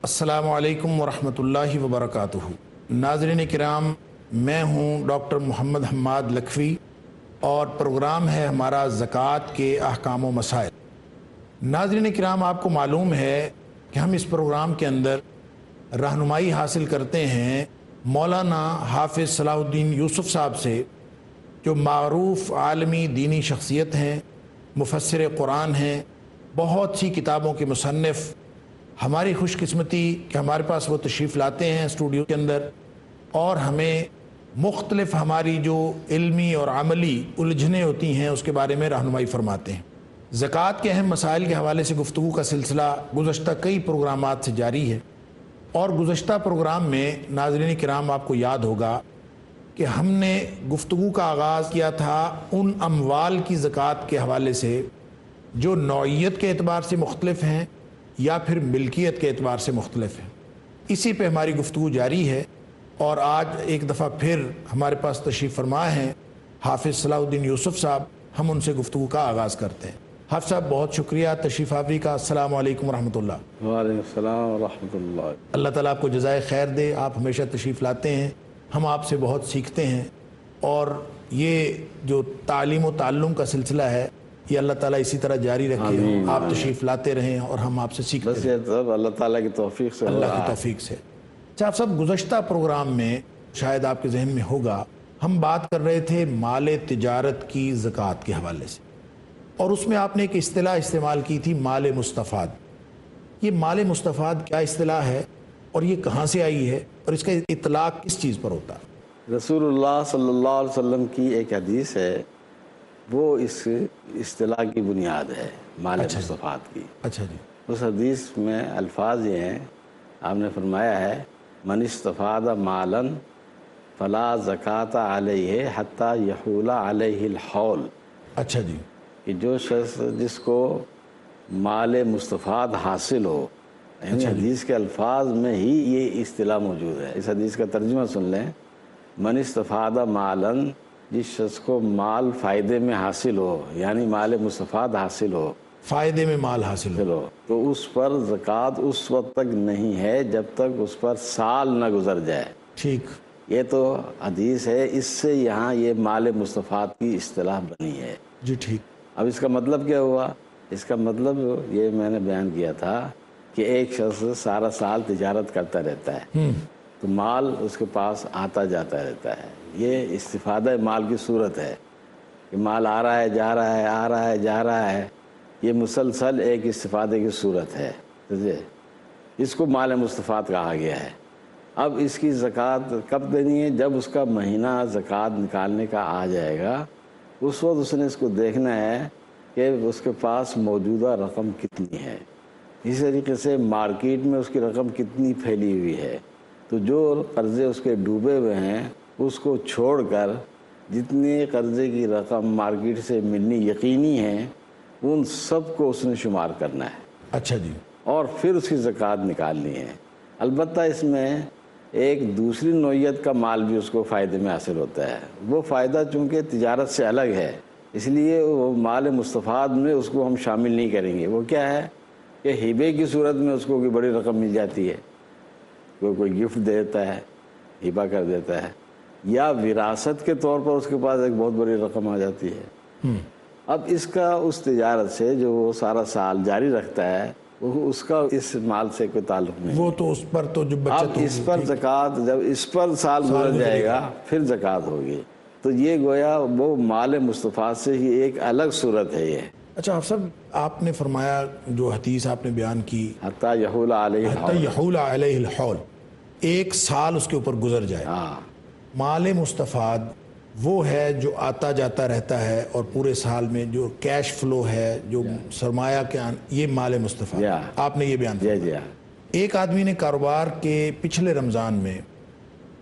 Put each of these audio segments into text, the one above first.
السلام علیکم ورحمۃ اللہ وبرکاتہ۔ ناظرین کرام، میں ہوں ڈاکٹر محمد حماد لکھوی اور پروگرام ہے ہمارا زکوٰۃ کے احکام و مسائل۔ ناظرین کرام، آپ کو معلوم ہے کہ ہم اس پروگرام کے اندر رہنمائی حاصل کرتے ہیں مولانا حافظ صلاح الدین یوسف صاحب سے، جو معروف عالمی دینی شخصیت ہیں، مفسر قرآن ہیں، بہت سی کتابوں کے مصنف۔ ہماری خوش قسمتی کہ ہمارے پاس وہ تشریف لاتے ہیں اسٹوڈیو کے اندر اور ہمیں مختلف ہماری جو علمی اور عملی الجھنیں ہوتی ہیں اس کے بارے میں رہنمائی فرماتے ہیں۔ زکوٰۃ کے اہم مسائل کے حوالے سے گفتگو کا سلسلہ گزشتہ کئی پروگرامات سے جاری ہے، اور گزشتہ پروگرام میں ناظرین کرام آپ کو یاد ہوگا کہ ہم نے گفتگو کا آغاز کیا تھا ان اموال کی زکوٰۃ کے حوالے سے جو نوعیت کے اعتبار سے مختلف ہیں یا پھر ملکیت کے اعتبار سے مختلف ہیں۔ اسی پہ ہماری گفتگو جاری ہے، اور آج ایک دفعہ پھر ہمارے پاس تشریف فرما ہیں حافظ صلاح الدین یوسف صاحب۔ ہم ان سے گفتگو کا آغاز کرتے ہیں۔ حافظ صاحب، بہت شکریہ تشریف آوری کا۔ السلام علیکم ورحمۃ اللہ۔ وعلیکم السلام ورحمۃ اللہ۔ اللہ تعالیٰ آپ کو جزائے خیر دے، آپ ہمیشہ تشریف لاتے ہیں، ہم آپ سے بہت سیکھتے ہیں، اور یہ جو تعلیم و تعلم کا سلسلہ ہے یہ اللہ تعالیٰ اسی طرح جاری رکھے، آپ تشریف لاتے رہیں اور ہم آپ سے سیکھتے بس یہ سب اللہ تعالیٰ کی توفیق سے، اللہ کی توفیق سے۔ آپ صاحب، گزشتہ پروگرام میں شاید آپ کے ذہن میں ہوگا ہم بات کر رہے تھے مال تجارت کی زکوٰۃ کے حوالے سے، اور اس میں آپ نے ایک اصطلاح استعمال کی تھی مال مستفاد۔ یہ مال مستفاد کیا اصطلاح ہے اور یہ کہاں سے آئی ہے اور اس کا اطلاق کس چیز پر ہوتا ہے؟ رسول اللہ صلی اللہ علیہ وسلم کی ایک حدیث ہے، وہ اس اصطلاح کی بنیاد ہے، مال مستفاد کی۔ اچھا جی۔ اس حدیث میں الفاظ یہ ہیں، آپ نے فرمایا ہے من استفاد مالا فلا زکوٰۃ علیہ حتی یحول علیہ الحول۔ اچھا جی۔ کہ جو شخص جس کو مال مستفاد حاصل ہو، یعنی حدیث کے الفاظ میں ہی یہ اصطلاح موجود ہے۔ اس حدیث کا ترجمہ سن لیں، من استفاد مالا، جس شخص کو مال فائدے میں حاصل ہو، یعنی مال مستفاد حاصل ہو، فائدے میں مال حاصل ہو، تو اس پر زکوٰۃ اس وقت تک نہیں ہے جب تک اس پر سال نہ گزر جائے۔ ٹھیک، یہ تو حدیث ہے، اس سے یہاں یہ مال مستفاد کی اصطلاح بنی ہے۔ جی ٹھیک۔ اب اس کا مطلب کیا ہوا؟ اس کا مطلب یہ میں نے بیان کیا تھا کہ ایک شخص سارا سال تجارت کرتا رہتا ہے، تو مال اس کے پاس آتا جاتا رہتا ہے۔ یہ استفادہ مال کی صورت ہے کہ مال آ رہا ہے جا رہا ہے، آ رہا ہے جا رہا ہے، یہ مسلسل ایک استفادے کی صورت ہے، اس کو مال مستفاد کہا گیا ہے۔ اب اس کی زکوٰۃ کب دینی ہے؟ جب اس کا مہینہ زکوٰۃ نکالنے کا آ جائے گا، اس وقت اس نے اس کو دیکھنا ہے کہ اس کے پاس موجودہ رقم کتنی ہے، اسی طریقے سے مارکیٹ میں اس کی رقم کتنی پھیلی ہوئی ہے۔ تو جو قرضے اس کے ڈوبے ہوئے ہیں اس کو چھوڑ کر جتنے قرضے کی رقم مارکیٹ سے ملنی یقینی ہے ان سب کو اس نے شمار کرنا ہے۔ اچھا جی۔ اور پھر اس کی زکوٰۃ نکالنی ہے۔ البتہ اس میں ایک دوسری نوعیت کا مال بھی اس کو فائدے میں حاصل ہوتا ہے، وہ فائدہ چونکہ تجارت سے الگ ہے، اس لیے وہ مال مستفاد میں اس کو ہم شامل نہیں کریں گے۔ وہ کیا ہے کہ ہبے کی صورت میں اس کو کوئی بڑی رقم مل جاتی ہے، کوئی گفٹ دیتا ہے، ہبہ کر دیتا ہے، یا وراثت کے طور پر اس کے پاس ایک بہت بڑی رقم آ جاتی ہے۔ اب اس کا اس تجارت سے جو وہ سارا سال جاری رکھتا ہے، وہ اس کا اس مال سے کوئی تعلق نہیں، وہ تو اس پر تو جو بچت اب اس پر زکوٰۃ جب اس پر سال گزر جائے گا پھر زکوٰۃ ہوگی۔ تو یہ گویا وہ مال مستفاد سے ہی ایک الگ صورت ہے یہ۔ اچھا آپ صاحب، آپ نے فرمایا جو حدیث آپ نے بیان کی حتی یحول علیہ الحول، حتی یحول علیہ الحول، ایک سال اس کے اوپر گزر جائے۔ مال مستفاد وہ ہے جو آتا جاتا رہتا ہے اور پورے سال میں جو کیش فلو ہے، جو سرمایہ کے یہ مال مصطفیٰ، آپ نے یہ بیان کیا۔ ایک آدمی نے کاروبار کے پچھلے رمضان میں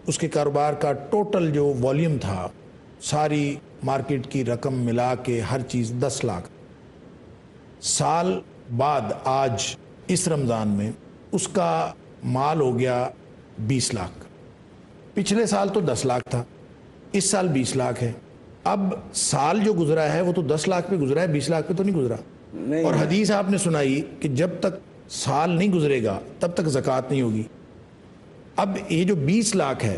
اس کے کاروبار کا ٹوٹل جو والیوم تھا، ساری مارکیٹ کی رقم ملا کے ہر چیز 10 لاکھ، سال بعد آج اس رمضان میں اس کا مال ہو گیا 20 لاکھ۔ پچھلے سال تو 10 لاکھ تھا، اس سال 20 لاکھ ہے۔ اب سال جو گزرا ہے وہ تو 10 لاکھ پہ گزرا ہے، 20 لاکھ پہ تو نہیں گزرا۔ اور حدیث آپ نے سنائی کہ جب تک سال نہیں گزرے گا تب تک زکوٰۃ نہیں ہوگی۔ اب یہ جو 20 لاکھ ہے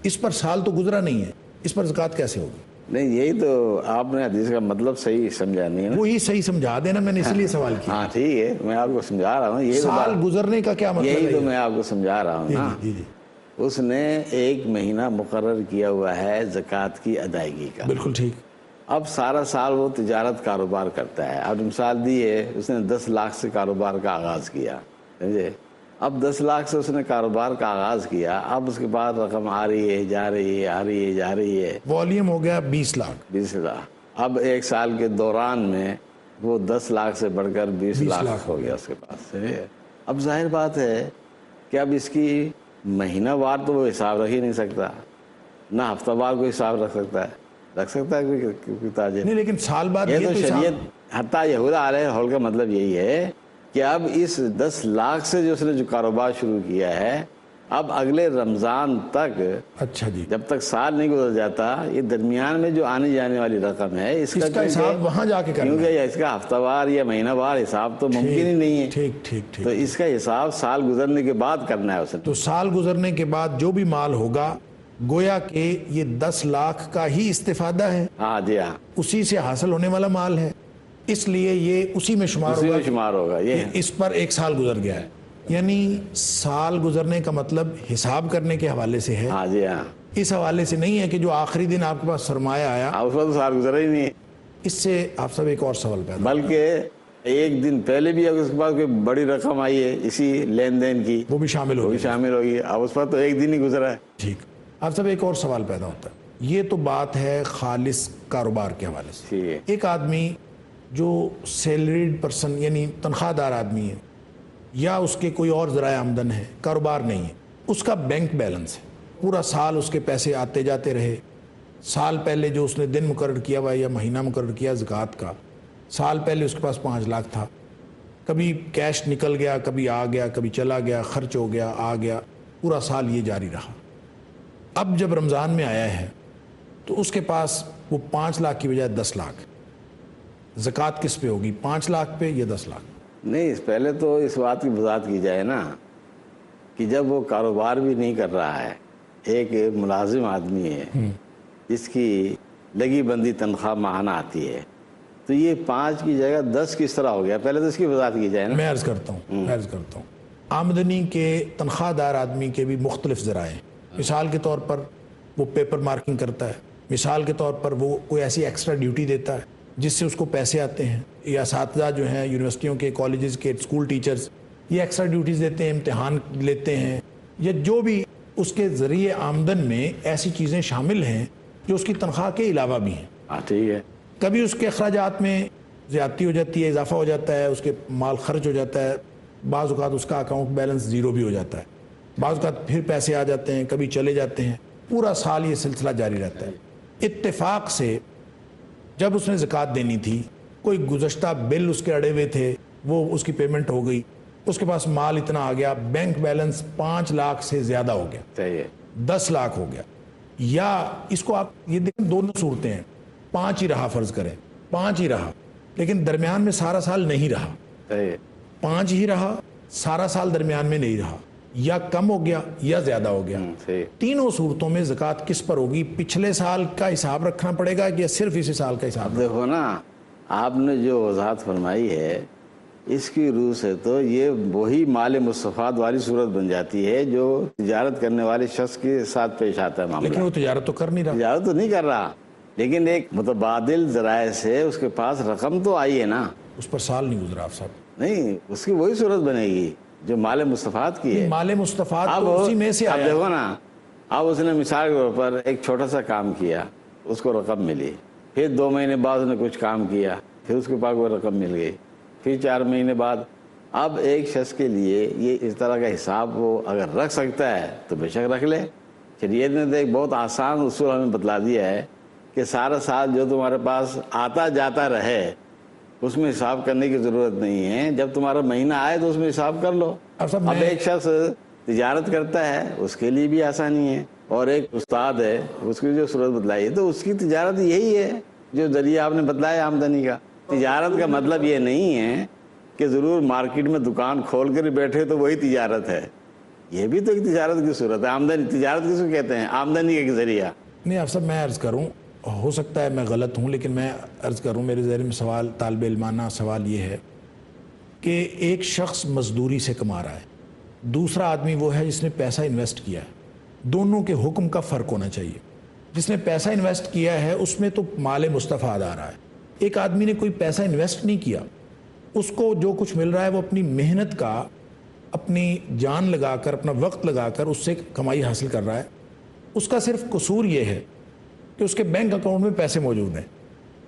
اس پر سال تو گزرا نہیں ہے، اس پر زکوٰۃ کیسے ہوگی؟ نہیں، یہی تو آپ نے حدیث کا مطلب صحیح سمجھا نہیں ہے۔ وہی صحیح سمجھا دینا، میں نے اس لیے سوال کیا۔ ہاں ٹھیک ہے، میں آپ کو سمجھا رہا ہوں، سال گزرنے کا کیا مطلب ہے؟ یہی تو میں آپ کو سمجھا رہا ہوں نا۔ اس نے 1 مہینہ مقرر کیا ہوا ہے زکوٰۃ کی ادائیگی کا۔ بالکل ٹھیک۔ اب سارا سال وہ تجارت کاروبار کرتا ہے۔ اب مثال دی ہے، اس نے 10 لاکھ سے کاروبار کا آغاز کیا، سمجھے؟ اب 10 لاکھ سے اس نے کاروبار کا آغاز کیا، اب اس کے بعد رقم آ رہی ہے، جا رہی ہے، آ رہی ہے، جا رہی ہے، والیوم ہو گیا 20 لاکھ۔ 20 لاکھ۔ اب 1 سال کے دوران میں وہ 10 لاکھ سے بڑھ کر 20 لاکھ ہو گیا اس کے پاس۔ اب ظاہر بات ہے کہ اب اس کی مہینہ وار تو وہ حساب رکھ ہی نہیں سکتا، نہ ہفتہ وار کو حساب رکھ سکتا ہے کوئی تاجر نہیں، لیکن سال بعد یہ تو شریعت حتیٰ یہود علیہ الحول کا مطلب یہی ہے کہ اب اس 10 لاکھ سے جو اس نے جو کاروبار شروع کیا ہے، اب اگلے رمضان تک، اچھا جی، جب تک سال نہیں گزر جاتا، یہ درمیان میں جو آنے جانے والی رقم ہے اس کا حساب وہاں جا کے کرنا ہے، کیونکہ اس کا ہفتہ وار یا مہینہ وار حساب تو ممکن ہی نہیں ہے۔ ٹھیک ٹھیک ٹھیک۔ تو اس کا حساب سال گزرنے کے بعد کرنا ہے اس نے۔ تو سال گزرنے کے بعد جو بھی مال ہوگا، گویا کہ یہ 10 لاکھ کا ہی استفادہ ہے، ہاں جی ہاں، اسی سے حاصل ہونے والا مال ہے، اس لیے یہ اسی میں شمار ہوگا۔ یہ اس پر 1 سال گزر گیا ہے، یعنی سال گزرنے کا مطلب حساب کرنے کے حوالے سے ہے، ہاں جی ہاں، اس حوالے سے نہیں ہے کہ جو آخری دن آپ کے پاس سرمایہ آیا اس وقت سال گزرا ہی نہیں ہے۔ اس سے آپ سب ایک اور سوال پیدا، بلکہ 1 دن پہلے بھی اگر اس کے پاس کوئی بڑی رقم آئی ہے اسی لین دین کی، وہ بھی شامل ہوگی۔ اب اس پر تو 1 دن ہی گزرا ہے۔ ٹھیک، آپ سب ایک اور سوال پیدا ہوتا ہے، یہ تو بات ہے خالص کاروبار کے حوالے سے۔ ایک آدمی جو سیلریڈ پرسن یعنی تنخواہ دار آدمی ہے، یا اس کے کوئی اور ذرائع آمدن ہے، کاروبار نہیں ہے، اس کا بینک بیلنس ہے، پورا سال اس کے پیسے آتے جاتے رہے، سال پہلے جو اس نے دن مقرر کیا ہوا یا مہینہ مقرر کیا زکوٰۃ کا، سال پہلے اس کے پاس 5 لاکھ تھا، کبھی کیش نکل گیا، کبھی آ گیا، کبھی چلا گیا، خرچ ہو گیا، آ گیا، پورا سال یہ جاری رہا۔ اب جب رمضان میں آیا ہے تو اس کے پاس وہ 5 لاکھ کی بجائے 10 لاکھ، زکوٰۃ کس پہ ہوگی، 5 لاکھ پہ یا 10 لاکھ؟ نہیں، پہلے تو اس بات کی وضاحت کی جائے نا کہ جب وہ کاروبار بھی نہیں کر رہا ہے، ایک ملازم آدمی ہے جس کی لگی بندی تنخواہ ماہانہ آتی ہے، تو یہ 5 کی جگہ 10 کس طرح ہو گیا؟ پہلے تو اس کی وضاحت کی جائے نا۔ میں عرض کرتا ہوں، آمدنی کے تنخواہ دار آدمی کے بھی مختلف ذرائع ہیں۔ مثال کے طور پر وہ پیپر مارکنگ کرتا ہے، مثال کے طور پر وہ کوئی ایسی ایکسٹرا ڈیوٹی دیتا ہے جس سے اس کو پیسے آتے ہیں، یا اساتذہ جو ہیں یونیورسٹیوں کے، کالجز کے، اسکول ٹیچرز یہ ایکسٹرا ڈیوٹیز دیتے ہیں، امتحان لیتے ہیں، یا جو بھی اس کے ذریعے آمدن میں ایسی چیزیں شامل ہیں جو اس کی تنخواہ کے علاوہ بھی ہیں۔ ٹھیک ہے، کبھی اس کے اخراجات میں زیادتی ہو جاتی ہے، اضافہ ہو جاتا ہے، اس کے مال خرچ ہو جاتا ہے، بعض اوقات اس کا اکاؤنٹ بیلنس 0 بھی ہو جاتا ہے، بعض اوقات پھر پیسے آ جاتے ہیں، کبھی چلے جاتے ہیں، پورا سال یہ سلسلہ جاری رہتا ہے۔ اتفاق سے جب اس نے زکوٰۃ دینی تھی، کوئی گزشتہ بل اس کے اڑے ہوئے تھے، وہ اس کی پیمنٹ ہو گئی، اس کے پاس مال اتنا آ گیا، بینک بیلنس 5 لاکھ سے زیادہ ہو گیا، 10 لاکھ ہو گیا، یا اس کو آپ یہ دیکھیں دونوں صورتیں ہیں، 5 ہی رہا، فرض کریں 5 ہی رہا، لیکن درمیان میں سارا سال نہیں رہا، 5 ہی رہا، سارا سال درمیان میں نہیں رہا، یا کم ہو گیا یا زیادہ ہو گیا، تینوں صورتوں میں زکوٰۃ کس پر ہوگی؟ پچھلے سال کا حساب رکھنا پڑے گا یا صرف اسی سال کا حساب؟ دیکھو نا، آپ نے جو وضاحت فرمائی ہے اس کی روح سے تو یہ وہی مال مستفاد والی صورت بن جاتی ہے جو تجارت کرنے والے شخص کے ساتھ پیش آتا ہے معاملہ۔ لیکن وہ تجارت تو کر نہیں رہا، تجارت تو نہیں کر رہا، لیکن ایک متبادل ذرائع سے اس کے پاس رقم تو آئی ہے نا، اس پر سال نہیں گزرا آپ صاحب۔ نہیں، اس کی وہی صورت بنے گی جو مال مستفاد کی ہے۔ مال مستفاد تو اسی میں سے آیا۔ اب دیکھو نا، اب اس نے مثال کے طور پر ایک چھوٹا سا کام کیا، اس کو رقم ملی، پھر 2 مہینے بعد اس نے کچھ کام کیا، پھر اس کے پاس وہ رقم مل گئی، پھر 4 مہینے بعد۔ اب ایک شخص کے لیے یہ اس طرح کا حساب وہ اگر رکھ سکتا ہے تو بے شک رکھ لے۔ شریعت نے تو ایک بہت آسان اصول ہمیں بتلا دیا ہے کہ سارا سال جو تمہارے پاس آتا جاتا رہے اس میں حساب کرنے کی ضرورت نہیں ہے، جب تمہارا مہینہ آئے تو اس میں حساب کر لو۔ اب ایک شخص تجارت کرتا ہے اس کے لیے بھی آسانی ہے، اور ایک استاد ہے اس کی جو صورت بتلائی ہے تو اس کی تجارت یہی ہے جو ذریعہ آپ نے بتلایا آمدنی کا۔ تجارت کا مطلب یہ نہیں ہے کہ ضرور مارکیٹ میں دکان کھول کر بیٹھے تو وہی تجارت ہے، یہ بھی تو ایک تجارت کی صورت ہے۔ آمدنی، تجارت کس کو کہتے ہیں؟ آمدنی کا ایک ذریعہ۔ نہیں آپ صاحب، میں عرض کروں، ہو سکتا ہے میں غلط ہوں، لیکن میں عرض کروں، میرے ذہن میں سوال، طالب علمانہ سوال یہ ہے کہ ایک شخص مزدوری سے کما رہا ہے، دوسرا آدمی وہ ہے جس نے پیسہ انویسٹ کیا ہے، دونوں کے حکم کا فرق ہونا چاہیے۔ جس نے پیسہ انویسٹ کیا ہے اس میں تو مال مستفاد آ رہا ہے، ایک آدمی نے کوئی پیسہ انویسٹ نہیں کیا، اس کو جو کچھ مل رہا ہے وہ اپنی محنت کا، اپنی جان لگا کر، اپنا وقت لگا کر اس سے کمائی حاصل کر رہا ہے۔ اس کا صرف قصور یہ ہے کہ اس کے بینک اکاؤنٹ میں پیسے موجود ہیں،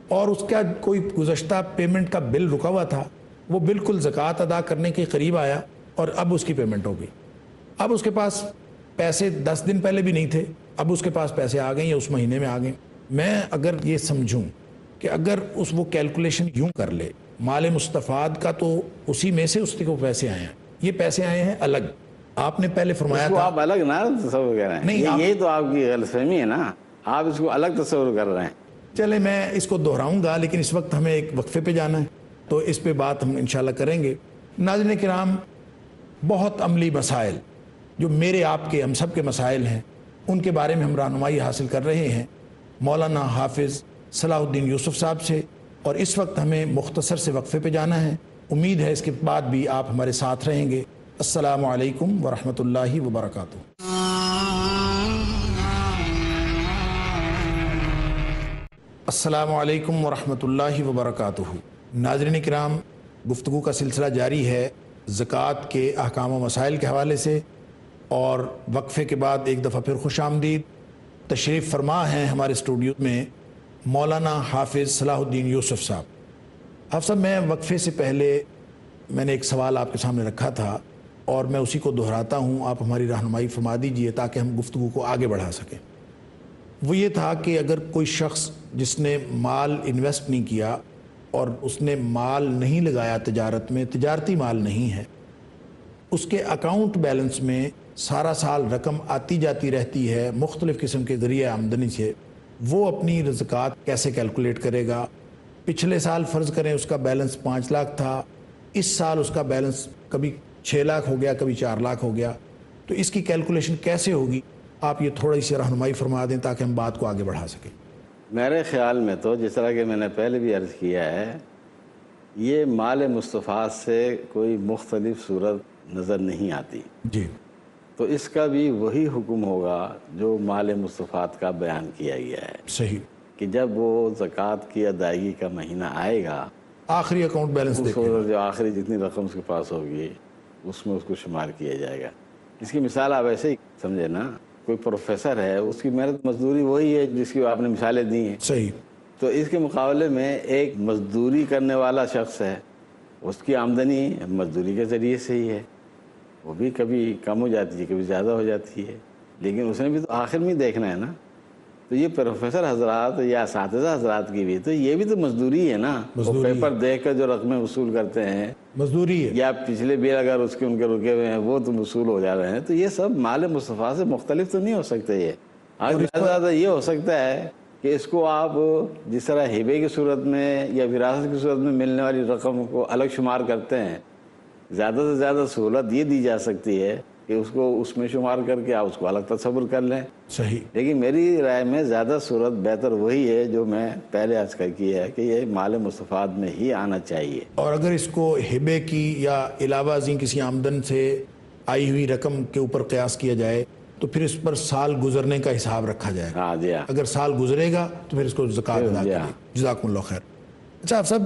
اور اس کا کوئی گزشتہ پیمنٹ کا بل رکا ہوا تھا، وہ بالکل زکوٰۃ ادا کرنے کے قریب آیا اور اب اس کی پیمنٹ ہو گئی۔ اب اس کے پاس پیسے 10 دن پہلے بھی نہیں تھے، اب اس کے پاس پیسے آ گئے یا اس مہینے میں آ گئے۔ میں اگر یہ سمجھوں کہ اگر وہ کیلکولیشن یوں کر لے، مال مستفاد کا تو اسی میں سے اس کو پیسے آئے ہیں، یہ پیسے آئے ہیں الگ۔ آپ نے پہلے فرمایا تھا آپ الگ نہ تصور کر رہے ہیں، نہیں، یہی تو آپ کی غلط فہمی ہے نا، آپ اس کو الگ تصور کر رہے ہیں۔ چلے میں اس کو دہراؤں گا، لیکن اس وقت ہمیں ایک وقفے پہ جانا ہے تو اس پہ بات ہم انشاءاللہ کریں گے۔ ناظرین کرام، بہت عملی مسائل جو میرے آپ کے، ہم سب کے مسائل ہیں، ان کے بارے میں ہم رہنمائی حاصل کر رہے ہیں مولانا حافظ صلاح الدین یوسف صاحب سے، اور اس وقت ہمیں مختصر سے وقفے پہ جانا ہے۔ امید ہے اس کے بعد بھی آپ ہمارے ساتھ رہیں گے۔ السلام علیکم ورحمۃ اللہ وبرکاتہ۔ السلام علیکم ورحمۃ اللہ وبرکاتہ۔ ناظرین کرام، گفتگو کا سلسلہ جاری ہے زکوٰۃ کے احکام و مسائل کے حوالے سے، اور وقفے کے بعد ایک دفعہ پھر خوش آمدید۔ تشریف فرما ہیں ہمارے اسٹوڈیو میں مولانا حافظ صلاح الدین یوسف صاحب۔ حافظ صاحب، میں وقفے سے پہلے میں نے ایک سوال آپ کے سامنے رکھا تھا اور میں اسی کو دہراتا ہوں، آپ ہماری رہنمائی فرما دیجئے تاکہ ہم گفتگو کو آگے بڑھا سکیں۔ وہ یہ تھا کہ اگر کوئی شخص جس نے مال انویسٹ نہیں کیا اور اس نے مال نہیں لگایا تجارت میں، تجارتی مال نہیں ہے، اس کے اکاؤنٹ بیلنس میں سارا سال رقم آتی جاتی رہتی ہے مختلف قسم کے ذریعے آمدنی سے، وہ اپنی زکوٰۃ کیسے کیلکولیٹ کرے گا؟ پچھلے سال فرض کریں اس کا بیلنس 5 لاکھ تھا، اس سال اس کا بیلنس کبھی 6 لاکھ ہو گیا، کبھی 4 لاکھ ہو گیا، تو اس کی کیلکولیشن کیسے ہوگی؟ آپ یہ تھوڑی سی رہنمائی فرما دیں تاکہ ہم بات کو آگے بڑھا سکیں۔ میرے خیال میں تو جس طرح کہ میں نے پہلے بھی عرض کیا ہے، یہ مال مستفاد سے کوئی مختلف صورت نظر نہیں آتی، جی، تو اس کا بھی وہی حکم ہوگا جو مال مستفاد کا بیان کیا گیا ہے، صحیح، کہ جب وہ زکوٰۃ کی ادائیگی کا مہینہ آئے گا، آخری اکاؤنٹ بیلنس اس دیکھیں، کو جو آخری جتنی رقم اس کے پاس ہوگی اس میں اس کو شمار کیا جائے گا۔ اس کی مثال آپ ایسے ہی سمجھے نا، کوئی پروفیسر ہے، اس کی محنت مزدوری وہی ہے جس کی آپ نے مثالیں دی ہیں، صحیح، تو اس کے مقابلے میں ایک مزدوری کرنے والا شخص ہے، اس کی آمدنی مزدوری کے ذریعے سے ہی ہے، وہ بھی کبھی کم ہو جاتی ہے، کبھی زیادہ ہو جاتی ہے، لیکن اس نے بھی تو آخر میں دیکھنا ہے نا۔ تو یہ پروفیسر حضرات یا اساتذہ حضرات کی بھی تو یہ بھی تو مزدوری ہے نا، وہ پیپر دیکھ کر جو رقمیں وصول کرتے ہیں، مزدوری ہے، یا پچھلے بل اگر اس کے ان کے رکے ہوئے ہیں وہ تو وصول ہو جا رہے ہیں، تو یہ سب مال مصطفیٰ سے مختلف تو نہیں ہو سکتے۔ یہ زیادہ یہ ہو سکتا ہے کہ اس کو آپ جس طرح ہبے کی صورت میں یا وراثت کی صورت میں ملنے والی رقم کو الگ شمار کرتے ہیں، زیادہ سے زیادہ سہولت یہ دی جا سکتی ہے کہ اس کو اس میں شمار کر کے آپ اس کو الگ تصور کر لیں۔ صحیح، لیکن میری رائے میں زیادہ صورت بہتر وہی ہے جو میں پہلے عرض کر کی ہے کہ یہ مال مستفاد میں ہی آنا چاہیے۔ اور اگر اس کو ہبے کی یا علاوہ ازیں کسی آمدن سے آئی ہوئی رقم کے اوپر قیاس کیا جائے تو پھر اس پر سال گزرنے کا حساب رکھا جائے گا۔ ہاں جی ہاں، اگر سال گزرے گا تو پھر اس کو زکوٰۃ ادا کرے۔ جزاکم اللہ خیر۔ اچھا آپ سب،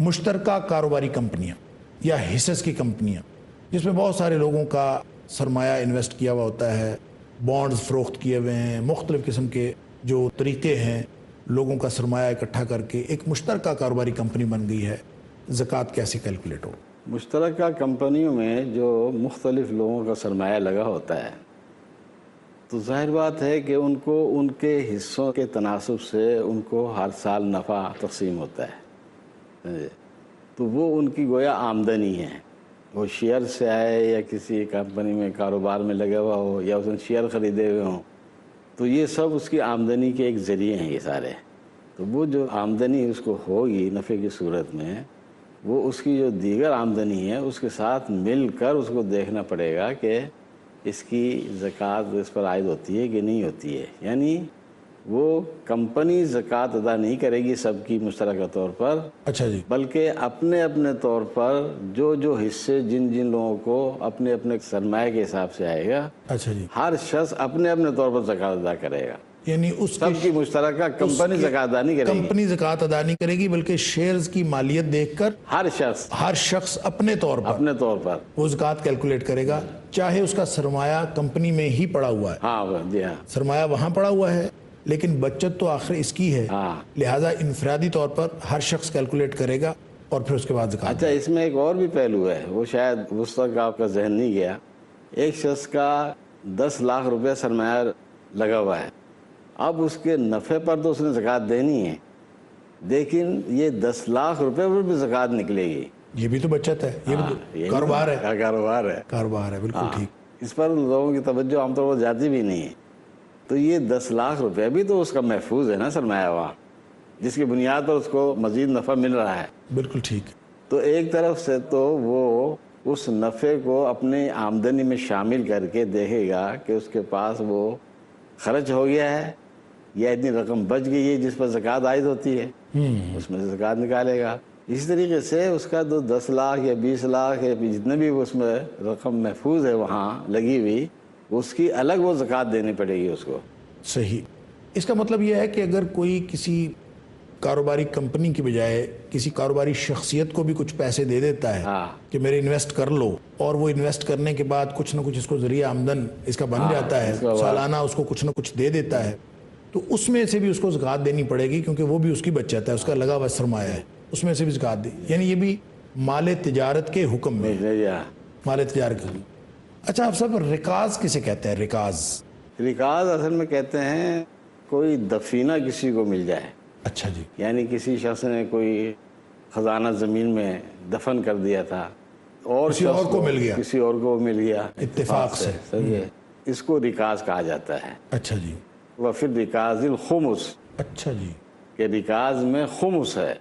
مشترکہ کاروباری کمپنیاں یا حصص کی کمپنیاں جس میں بہت سارے لوگوں کا سرمایہ انویسٹ کیا ہوا ہوتا ہے، بانڈز فروخت کیے ہوئے ہیں، مختلف قسم کے جو طریقے ہیں لوگوں کا سرمایہ اکٹھا کر کے ایک مشترکہ کاروباری کمپنی بن گئی ہے، زکوٰۃ کیسے کیلکولیٹ ہو؟ مشترکہ کمپنیوں میں جو مختلف لوگوں کا سرمایہ لگا ہوتا ہے تو ظاہر بات ہے کہ ان کو ان کے حصوں کے تناسب سے ان کو ہر سال نفع تقسیم ہوتا ہے، تو وہ ان کی گویا آمدنی ہے، وہ شیئر سے آئے یا کسی کمپنی میں کاروبار میں لگا ہوا ہو یا اس نے شیئر خریدے ہوئے ہوں، تو یہ سب اس کی آمدنی کے ایک ذریعے ہیں یہ سارے. تو وہ جو آمدنی اس کو ہوگی نفع کی صورت میں، وہ اس کی جو دیگر آمدنی ہے اس کے ساتھ مل کر اس کو دیکھنا پڑے گا کہ اس کی زکوٰۃ اس پر عائد ہوتی ہے کہ نہیں ہوتی ہے. یعنی وہ کمپنی زکوٰۃ ادا نہیں کرے گی سب کی مشترکہ طور پر، اچھا جی، بلکہ اپنے اپنے طور پر جو جو حصے جن جن لوگوں کو اپنے اپنے سرمایہ کے حساب سے آئے گا، اچھا جی، ہر شخص اپنے اپنے طور پر زکوٰۃ ادا کرے گا. یعنی اس سب کی مشترکہ کمپنی زکوٰۃ ادا نہیں کرے گی، کمپنی زکوٰۃ ادا نہیں کرے گی، بلکہ شیئرز کی مالیت دیکھ کر ہر شخص اپنے طور پر وہ زکوٰۃ کیلکولیٹ کرے گا، چاہے اس کا سرمایہ کمپنی میں ہی پڑا ہوا ہے. ہاں جی ہاں، سرمایہ وہاں پڑا ہوا ہے لیکن بچت تو آخر اس کی ہے، لہٰذا انفرادی طور پر ہر شخص کیلکولیٹ کرے گا اور پھر اس کے بعد زکوٰۃ. اچھا، اس میں ایک اور بھی پہلو ہے، وہ شاید اس تک آپ کا ذہن نہیں گیا. ایک شخص کا 10 لاکھ روپے سرمایہ لگا ہوا ہے، اب اس کے نفع پر تو اس نے زکوٰۃ دینی ہے، لیکن یہ 10 لاکھ روپے پر بھی زکوٰۃ نکلے گی. یہ بھی تو بچت ہے، یہ بھی تو کاروبار ہے. بالکل ٹھیک. اس پر لوگوں کی توجہ عام طور پر جاتی بھی نہیں ہے. تو یہ 10 لاکھ روپے بھی تو اس کا محفوظ ہے نا سرمایہ وہاں، جس کی بنیاد پر اس کو مزید نفع مل رہا ہے. بالکل ٹھیک. تو ایک طرف سے تو وہ اس نفع کو اپنی آمدنی میں شامل کر کے دیکھے گا کہ اس کے پاس وہ خرچ ہو گیا ہے یا اتنی رقم بچ گئی ہے جس پر زکوٰۃ عائد ہوتی ہے، اس میں سے زکوٰۃ نکالے گا. اسی طریقے سے اس کا تو 10 لاکھ یا 20 لاکھ یا جتنے بھی اس میں رقم محفوظ ہے وہاں لگی ہوئی، اس کی الگ وہ زکوٰۃ دینی پڑے گی اس کو. صحیح. اس کا مطلب یہ ہے کہ اگر کوئی کسی کاروباری کمپنی کی بجائے کسی کاروباری شخصیت کو بھی کچھ پیسے دے دیتا ہے کہ میرے انویسٹ کر لو، اور وہ انویسٹ کرنے کے بعد کچھ نہ کچھ اس کو ذریعہ آمدن اس کا بن جاتا ہے، سالانہ اس کو کچھ نہ کچھ دے دیتا ہے، تو اس میں سے بھی اس کو زکوٰۃ دینی پڑے گی کیونکہ وہ بھی اس کی بچت ہے، اس کا لگا ہوا سرمایہ ہے، اس میں سے بھی زکوٰۃ دی. یعنی یہ بھی مال تجارت کے حکم میں، مال تجارت کے. اچھا آپ صاحب، رکاز کسے کہتے ہیں؟ رکاز اصل میں کہتے ہیں کوئی دفینہ کسی کو مل جائے. اچھا جی. یعنی کسی شخص نے کوئی خزانہ زمین میں دفن کر دیا تھا اور کسی اور کو مل گیا اتفاق سے، اس کو رکاز کہا جاتا ہے. اچھا جی. وفی الرکاز الخمس. اچھا جی. کہ رکاز میں خمس ہے،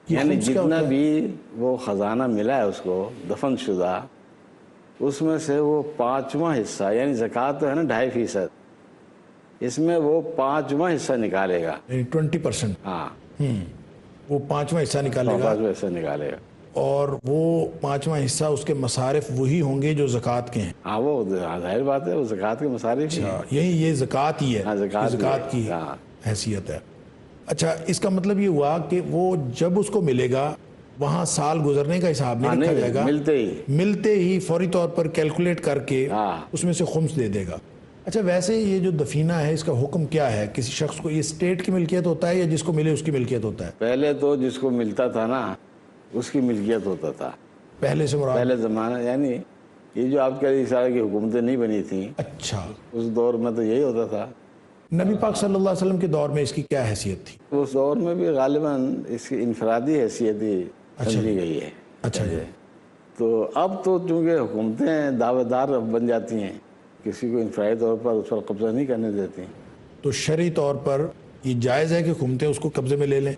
یعنی جتنا بھی وہ خزانہ ملا ہے اس کو دفن شدہ، اس میں سے وہ 5واں حصہ، یعنی زکوٰۃ تو ہے نا 2.5%، اس میں وہ 5واں حصہ نکالے گا، 20%. ہاں، وہ 5واں حصہ نکالے گا اور وہ 5واں حصہ اس کے مصارف وہی ہوں گے جو زکوٰۃ کے ہیں. ہاں، وہ ظاہر بات ہے، وہ زکوٰۃ کے مصارف ہی ہیں. یہ زکوٰۃ ہی ہے، زکوٰۃ کی حیثیت ہے. اچھا، اس کا مطلب یہ ہوا کہ وہ جب اس کو ملے گا وہاں سال گزرنے کا حساب نہیں رکھا جائے گا، ملتے ہی فوری طور پر کیلکولیٹ کر کے اس میں سے خمس دے دے گا. اچھا، ویسے یہ جو دفینہ ہے اس کا حکم کیا ہے؟ کسی شخص کو یہ اسٹیٹ کی ملکیت ہوتا ہے یا جس کو ملے اس کی ملکیت ہوتا ہے؟ پہلے تو جس کو ملتا تھا نا اس کی ملکیت ہوتا تھا. پہلے سے مراد پہلے زمانہ، یعنی یہ جو آپ کہہ رہے کی حکومتیں نہیں بنی تھیں، اچھا، اس دور میں تو یہی ہوتا تھا. نبی پاک صلی اللہ علیہ وسلم کے دور میں اس کی کیا حیثیت تھی؟ اس دور میں بھی غالباً اس کی انفرادی حیثیت ہی سمجھی گئی ہے. اچھا جی. تو اب تو چونکہ حکومتیں دعوے دار بن جاتی ہیں، کسی کو انفرادی طور پر اس پر قبضہ نہیں کرنے دیتی. تو شرعی طور پر یہ جائز ہے کہ حکومتیں اس کو قبضے میں لے لیں؟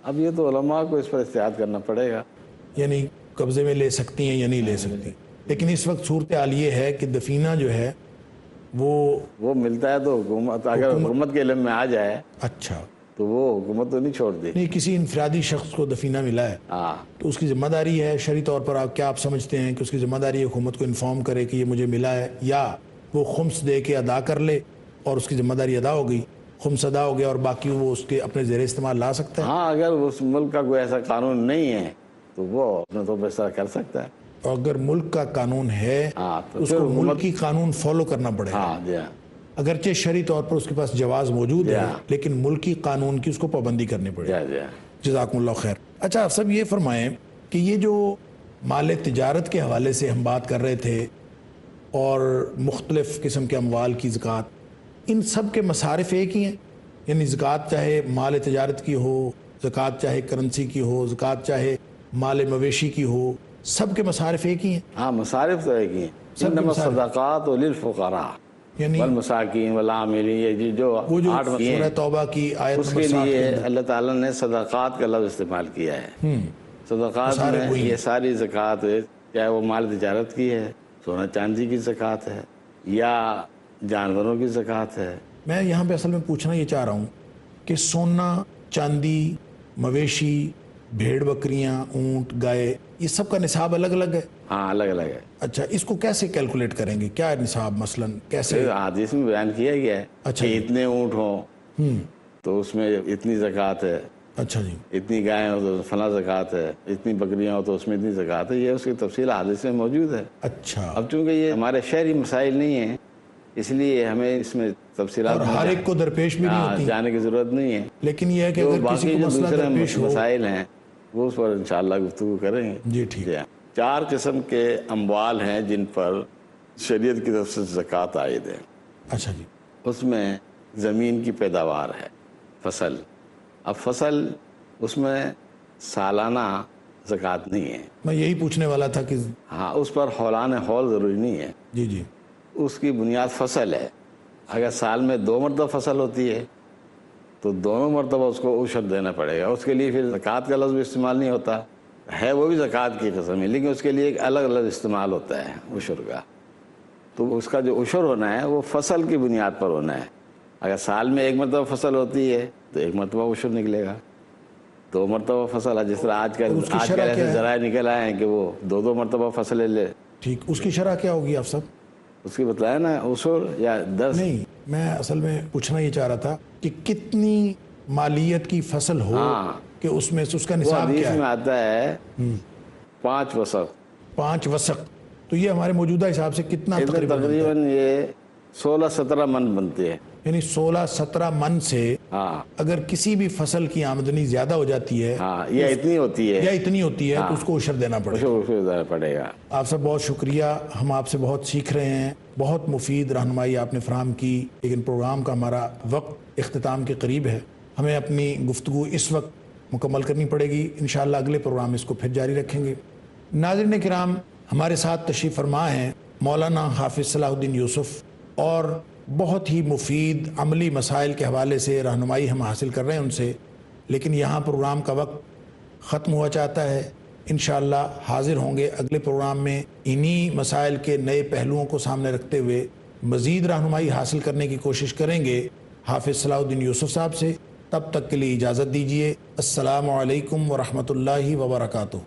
اب یہ تو علماء کو اس پر احتیاط کرنا پڑے گا، یعنی قبضے میں لے سکتی ہیں یا نہیں لے سکتی. لیکن اس وقت صورتحال یہ ہے کہ دفینہ جو ہے وہ ملتا ہے تو حکومت، اگر حکومت کے علم میں آ جائے اچھا تو وہ حکومت تو نہیں چھوڑتی. نہیں، کسی انفرادی شخص کو دفینہ ملا ہے تو اس کی ذمہ داری ہے شرعی طور پر. آپ سمجھتے ہیں کہ اس کی ذمہ داری ہے حکومت کو انفارم کرے کہ یہ مجھے ملا ہے، یا وہ خمس دے کے ادا کر لے اور اس کی ذمہ داری ادا ہو گئی، خمس ادا ہو گیا اور باقی وہ اس کے اپنے زیر استعمال لا سکتا ہے؟ ہاں، اگر اس ملک کا کوئی ایسا قانون نہیں ہے تو وہ اپنے طور پر اس طرح کر سکتا ہے. اور اگر ملک کا قانون ہے تو اس کو ملکی قانون فالو کرنا پڑے گا. اگرچہ شرعی طور پر اس کے پاس جواز موجود ہے لیکن ملکی قانون کی اس کو پابندی کرنی پڑے. جزاکم اللہ خیر. اچھا آپ سب یہ فرمائیں کہ یہ جو مال تجارت کے حوالے سے ہم بات کر رہے تھے اور مختلف قسم کے اموال کی زکوٰۃ، ان سب کے مصارف ایک ہی ہیں؟ یعنی زکوٰۃ چاہے مال تجارت کی ہو، زکوٰۃ چاہے کرنسی کی ہو، زکوٰۃ چاہے مال مویشی کی ہو، سب کے مصارف ایک ہی ہیں؟ ہاں مصارف تو ایک ہی ہیں. انما الصدقات للفقراء یعنی والمساکین والعاملین، یہ جو وہ جو 8 سورہ توبہ کی آیت اس کے لیے اللہ تعالیٰ نے صدقات کا لفظ استعمال کیا ہے. صدقات میں یہ ساری زکوٰۃ ہے، چاہے وہ مال تجارت کی ہے، سونا چاندی کی زکوٰۃ ہے یا جانوروں کی زکوٰۃ ہے. میں یہاں پہ اصل میں پوچھنا یہ چاہ رہا ہوں کہ سونا، چاندی، مویشی، بھیڑ بکریاں، اونٹ، گائے، یہ سب کا نصاب الگ الگ ہے؟ ہاں الگ الگ ہے. اچھا اس کو کیسے کیلکولیٹ کریں گے؟ کیا نصاب مثلا کیسے؟ حدیث میں بیان کیا گیا ہے کہ اتنے اونٹ ہوں تو اس میں اتنی زکوٰۃ ہے. اچھا جی. اتنی گائیں ہو تو فلاں زکوٰۃ ہے، اتنی بکریاں ہو تو اس میں اتنی زکوٰۃ ہے. یہ اس کی تفصیل حدیث میں موجود ہے. اچھا. اب چونکہ یہ ہمارے شہری مسائل نہیں ہیں اس لیے ہمیں اس میں تفصیلات اور ہر ایک کو درپیش بھی نہیں ہوتی، جانے کی ضرورت نہیں ہے. لیکن یہ ہے کہ اگر کسی کو مسئلہ درپیش ہو، مسائل ہیں وہ اس پر انشاءاللہ گفتگو کریں گے. جی ٹھیک ہے. 4 قسم کے اموال ہیں جن پر شریعت کی طرف سے زکوٰۃ عائد ہے. اچھا جی. اس میں زمین کی پیداوار ہے، فصل. اب فصل اس میں سالانہ زکوٰۃ نہیں ہے. میں یہی پوچھنے والا تھا کہ ہاں اس پر حولان حول ضروری نہیں ہے. جی جی. اس کی بنیاد فصل ہے. اگر سال میں 2 مرتبہ فصل ہوتی ہے تو دونوں مرتبہ اس کو عشر دینا پڑے گا. اس کے لیے پھر زکوٰۃ کا لفظ بھی استعمال نہیں ہوتا ہے، وہ بھی زکوٰۃ کی قسم ہے لیکن اس کے لیے ایک الگ الگ استعمال ہوتا ہے عشر کا. تو اس کا جو عشر ہونا ہے وہ فصل کی بنیاد پر ہونا ہے. اگر سال میں 1 مرتبہ فصل ہوتی ہے تو 1 مرتبہ عشر نکلے گا. 2 مرتبہ فصل ہے، جس طرح آج کل ایسے ذرائع نکل آئے ہیں کہ وہ 2 مرتبہ فصلیں لے. ٹھیک. اس کی شرح کیا ہوگی آپ سب؟ اس کی بتلایا نا عشر یا 10. نہیں میں اصل میں پوچھنا یہ چاہ رہا تھا کہ کتنی مالیت کی فصل ہو کہ اس میں اس کا نصاب کیا ہے؟ حدیث میں آتا ہے 5 وسق. 5 وسق. تو یہ ہمارے موجودہ حساب سے کتنا تقریباً یہ 16-17 من بنتے ہیں. یعنی 16-17 من سے اگر کسی بھی فصل کی آمدنی زیادہ ہو جاتی ہے یا اتنی ہوتی ہے تو اس کو عشر دینا پڑے گا. آپ سب بہت شکریہ. ہم آپ سے بہت سیکھ رہے ہیں، بہت مفید رہنمائی آپ نے فراہم کی. لیکن پروگرام کا ہمارا وقت اختتام کے قریب ہے، ہمیں اپنی گفتگو اس وقت مکمل کرنی پڑے گی. انشاءاللہ اگلے پروگرام اس کو پھر جاری رکھیں گے. ناظرین کرام، ہمارے ساتھ تشریف فرما ہیں مولانا حافظ صلاح الدین یوسف، اور بہت ہی مفید عملی مسائل کے حوالے سے رہنمائی ہم حاصل کر رہے ہیں ان سے. لیکن یہاں پروگرام کا وقت ختم ہوا چاہتا ہے. انشاءاللہ حاضر ہوں گے اگلے پروگرام میں انہی مسائل کے نئے پہلوؤں کو سامنے رکھتے ہوئے مزید رہنمائی حاصل کرنے کی کوشش کریں گے حافظ صلاح الدین یوسف صاحب سے. تب تک کے لیے اجازت دیجیے. السلام علیکم ورحمۃ اللہ وبرکاتہ.